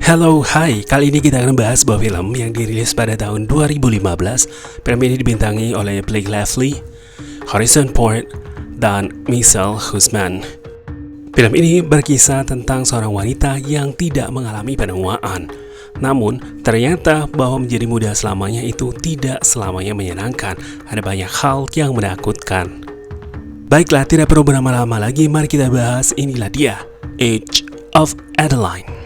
Halo, hai. Kali ini kita akan membahas sebuah film yang dirilis pada tahun 2015. Film ini dibintangi oleh Blake Lively, Harrison Ford, dan Michelle Huisman. Film ini berkisah tentang seorang wanita yang tidak mengalami penuaan. Namun, ternyata bahwa menjadi muda selamanya itu tidak selamanya menyenangkan. Ada banyak hal yang menakutkan. Baiklah, tidak perlu berlama-lama lagi, mari kita bahas. Inilah dia, Age of Adaline.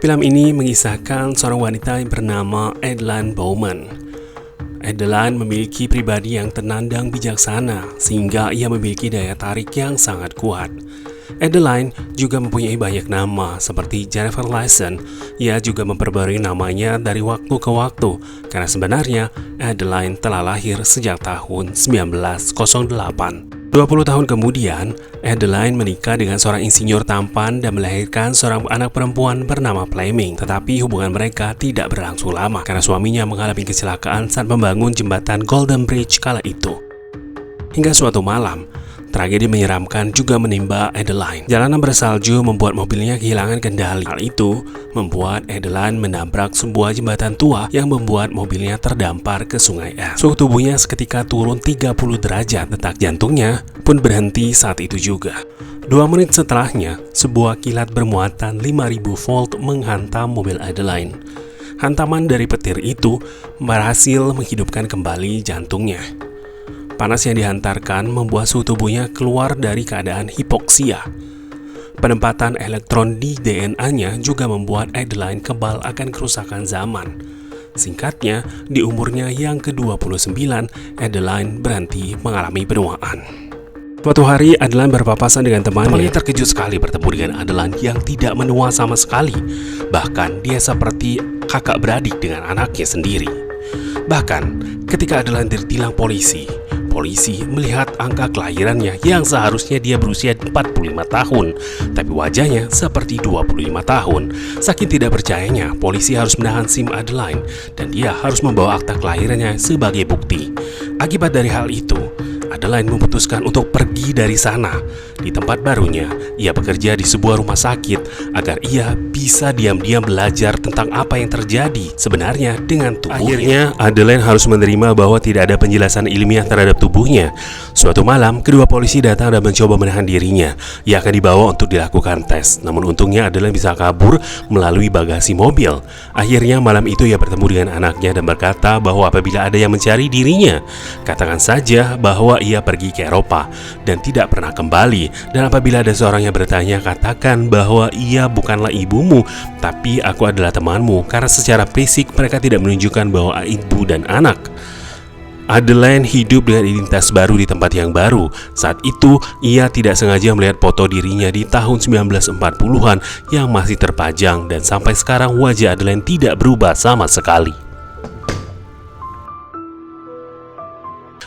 Film ini mengisahkan seorang wanita yang bernama Adaline Bowman. Adaline memiliki pribadi yang tenang dan bijaksana, sehingga ia memiliki daya tarik yang sangat kuat. Adaline juga mempunyai banyak nama, seperti Jennifer Lawson. Ia juga memperbarui namanya dari waktu ke waktu, karena sebenarnya Adaline telah lahir sejak tahun 1908. 20 tahun kemudian, Adaline menikah dengan seorang insinyur tampan dan melahirkan seorang anak perempuan bernama Fleming. Tetapi hubungan mereka tidak berlangsung lama karena suaminya mengalami kecelakaan saat membangun jembatan Golden Bridge kala itu. Hingga suatu malam, tragedi menyeramkan juga menimpa Adaline. Jalanan bersalju membuat mobilnya kehilangan kendali. Hal itu membuat Adaline menabrak sebuah jembatan tua yang membuat mobilnya terdampar ke sungai es. Suhu tubuhnya seketika turun 30 derajat, detak jantungnya pun berhenti saat itu juga. 2 menit setelahnya, sebuah kilat bermuatan 5000 volt menghantam mobil Adaline. Hantaman dari petir itu berhasil menghidupkan kembali jantungnya. Panas yang dihantarkan membuat suhu tubuhnya keluar dari keadaan hipoksia. Penempatan elektron di DNA-nya juga membuat Adaline kebal akan kerusakan zaman. Singkatnya, di umurnya yang ke-29, Adaline berhenti mengalami penuaan. Suatu hari, Adaline berpapasan dengan temannya. Terkejut sekali bertemu dengan Adaline yang tidak menua sama sekali. Bahkan, dia seperti kakak beradik dengan anaknya sendiri. Bahkan, ketika Adaline ditilang polisi melihat angka kelahirannya yang seharusnya dia berusia 45 tahun, tapi wajahnya seperti 25 tahun. Saking tidak percayanya, polisi harus menahan SIM Adaline dan dia harus membawa akta kelahirannya sebagai bukti. Akibat dari hal itu, Adaline memutuskan untuk pergi dari sana. Di tempat barunya, ia bekerja di sebuah rumah sakit agar ia bisa diam-diam belajar tentang apa yang terjadi sebenarnya dengan tubuhnya. Akhirnya, Adaline harus menerima bahwa tidak ada penjelasan ilmiah terhadap tubuhnya. Suatu malam, kedua polisi datang dan mencoba menahan dirinya. Ia akan dibawa untuk dilakukan tes. Namun untungnya Adaline bisa kabur melalui bagasi mobil. Akhirnya malam itu ia bertemu dengan anaknya dan berkata bahwa apabila ada yang mencari dirinya, katakan saja bahwa ia pergi ke Eropa dan tidak pernah kembali. Dan apabila ada seorang yang bertanya, katakan bahwa ia bukanlah ibumu, tapi aku adalah temanmu, karena secara fisik mereka tidak menunjukkan bahwa ibu dan anak. Adaline hidup dengan identitas baru di tempat yang baru. Saat itu, ia tidak sengaja melihat foto dirinya di tahun 1940-an yang masih terpajang, dan sampai sekarang wajah Adaline tidak berubah sama sekali.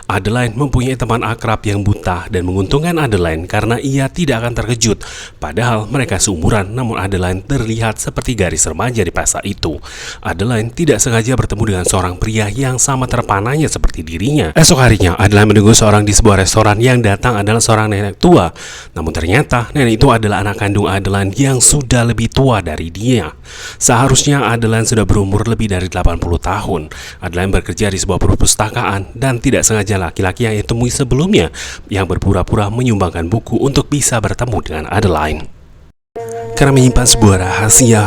Adaline mempunyai teman akrab yang buta dan menguntungkan Adaline karena ia tidak akan terkejut. Padahal mereka seumuran, namun Adaline terlihat seperti garis remaja di masa itu. Adaline tidak sengaja bertemu dengan seorang pria yang sama terpananya seperti dirinya. Esok harinya, Adaline menunggu seorang di sebuah restoran. Yang datang adalah seorang nenek tua. Namun ternyata nenek itu adalah anak kandung Adaline yang sudah lebih tua dari dia. Seharusnya Adaline sudah berumur lebih dari 80 tahun. Adaline bekerja di sebuah perpustakaan dan tidak sengaja laki-laki yang ditemui sebelumnya yang berpura-pura menyumbangkan buku untuk bisa bertemu dengan Adaline. Karena menyimpan sebuah rahasia,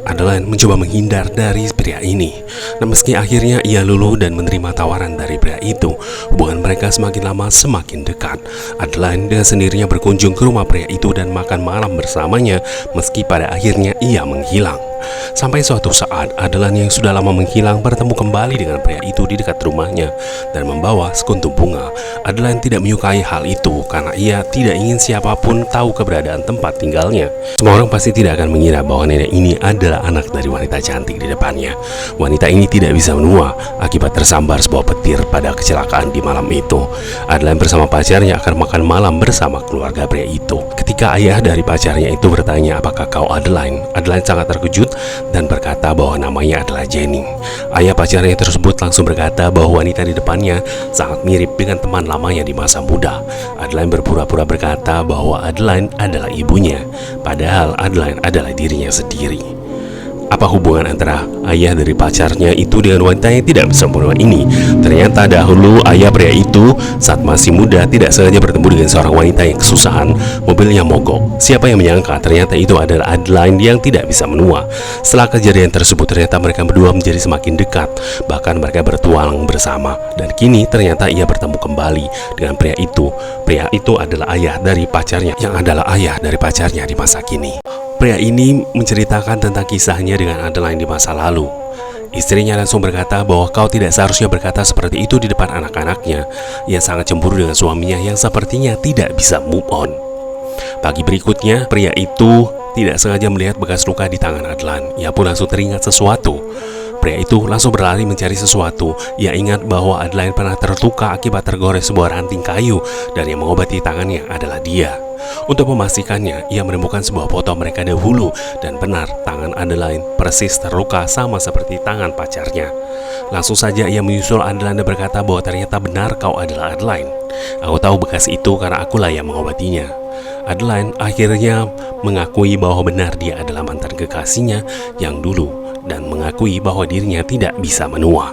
Adaline mencoba menghindar dari pria ini. Nah, meski akhirnya ia luluh dan menerima tawaran dari pria itu, hubungan mereka semakin lama semakin dekat. Adaline dengan sendirinya berkunjung ke rumah pria itu dan makan malam bersamanya, meski pada akhirnya ia menghilang. Sampai suatu saat, Adaline yang sudah lama menghilang bertemu kembali dengan pria itu di dekat rumahnya dan membawa sekuntum bunga. Adaline tidak menyukai hal itu karena ia tidak ingin siapapun tahu keberadaan tempat tinggalnya. Semua orang pasti tidak akan mengira bahwa nenek ini adalah anak dari wanita cantik di depannya. Wanita ini tidak bisa menua akibat tersambar sebuah petir pada kecelakaan di malam itu. Adaline bersama pacarnya akan makan malam bersama keluarga pria itu. Ketika ayah dari pacarnya itu bertanya, "Apakah kau Adaline?" Adaline sangat terkejut dan berkata bahwa namanya adalah Jenny. Ayah pacarnya tersebut langsung berkata bahwa wanita di depannya sangat mirip dengan teman lamanya di masa muda. Adaline berpura-pura berkata bahwa Adaline adalah ibunya, padahal Adaline adalah dirinya sendiri. Apa hubungan antara ayah dari pacarnya itu dengan wanita yang tidak sempurna ini? Ternyata dahulu ayah pria itu saat masih muda tidak sengaja bertemu dengan seorang wanita yang kesusahan, mobilnya mogok. Siapa yang menyangka ternyata itu adalah Adeline yang tidak bisa menua. Setelah kejadian tersebut ternyata mereka berdua menjadi semakin dekat. Bahkan mereka bertualang bersama. Dan kini ternyata ia bertemu kembali dengan pria itu. Pria itu adalah ayah dari pacarnya, yang adalah ayah dari pacarnya di masa kini. Pria ini menceritakan tentang kisahnya dengan Adeline di masa lalu. Istrinya langsung berkata bahwa kau tidak seharusnya berkata seperti itu di depan anak-anaknya. Ia sangat cemburu dengan suaminya yang sepertinya tidak bisa move on. Pagi berikutnya, pria itu tidak sengaja melihat bekas luka di tangan Adeline. Ia pun langsung teringat sesuatu. Pria itu langsung berlari mencari sesuatu. Ia ingat bahwa Adeline pernah terluka akibat tergores sebuah ranting kayu, dan yang mengobati tangannya adalah dia. Untuk memastikannya, ia menemukan sebuah foto mereka dahulu, dan benar, tangan Adeline persis terluka sama seperti tangan pacarnya. Langsung saja ia menyusul Adeline dan berkata bahwa ternyata benar kau adalah Adeline. Aku tahu bekas itu karena akulah yang mengobatinya. Adeline akhirnya mengakui bahwa benar dia adalah mantan kekasihnya yang dulu, dan mengakui bahwa dirinya tidak bisa menua.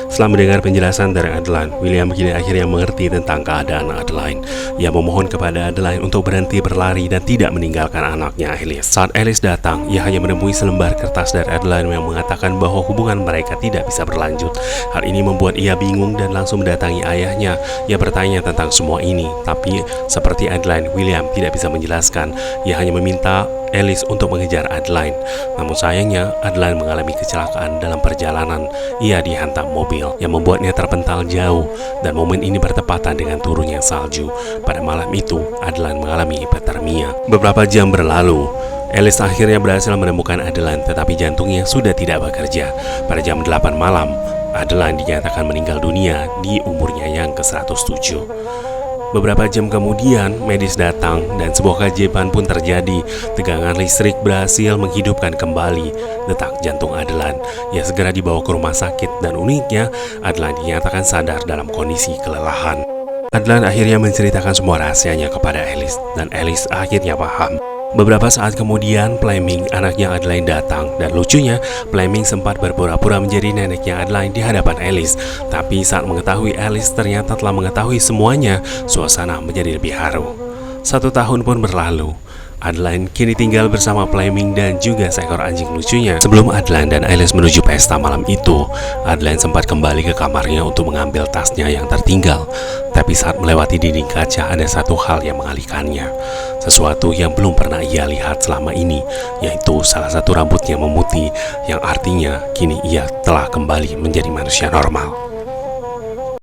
Setelah mendengar penjelasan dari Adeline, William kini akhirnya mengerti tentang keadaan Adeline. Ia memohon kepada Adeline untuk berhenti berlari dan tidak meninggalkan anaknya Alice. Saat Alice datang, ia hanya menemui selembar kertas dari Adeline yang mengatakan bahwa hubungan mereka tidak bisa berlanjut. Hal ini membuat ia bingung dan langsung mendatangi ayahnya. Ia bertanya tentang semua ini, tapi seperti Adeline, William tidak bisa menjelaskan. Ia hanya meminta Alice untuk mengejar Adeline. Namun sayangnya, Adeline mengalami kecelakaan dalam perjalanan. Ia dihantam mobil yang membuatnya terpental jauh, dan momen ini bertepatan dengan turunnya salju. Pada malam itu, Adeline mengalami hipotermia. Beberapa jam berlalu, Alice akhirnya berhasil menemukan Adeline, tetapi jantungnya sudah tidak bekerja. Pada jam 8 malam, Adeline dinyatakan meninggal dunia di umurnya yang ke-107. Beberapa jam kemudian, medis datang dan sebuah keajaiban pun terjadi. Tegangan listrik berhasil menghidupkan kembali detak jantung Adeline. Ia segera dibawa ke rumah sakit dan uniknya, Adeline dinyatakan sadar dalam kondisi kelelahan. Adeline akhirnya menceritakan semua rahasianya kepada Alice, dan Alice akhirnya paham. Beberapa saat kemudian, Fleming, anaknya Adeline datang, dan lucunya, Fleming sempat berpura-pura menjadi neneknya Adeline di hadapan Alice. Tapi saat mengetahui Alice ternyata telah mengetahui semuanya, suasana menjadi lebih haru. 1 tahun pun berlalu. Adeline kini tinggal bersama Fleming dan juga seekor anjing lucunya. Sebelum Adeline dan Alice menuju pesta malam itu, Adeline sempat kembali ke kamarnya untuk mengambil tasnya yang tertinggal. Tapi saat melewati dinding kaca, ada satu hal yang mengalihkannya. Sesuatu yang belum pernah ia lihat selama ini, yaitu salah satu rambutnya memutih, yang artinya kini ia telah kembali menjadi manusia normal.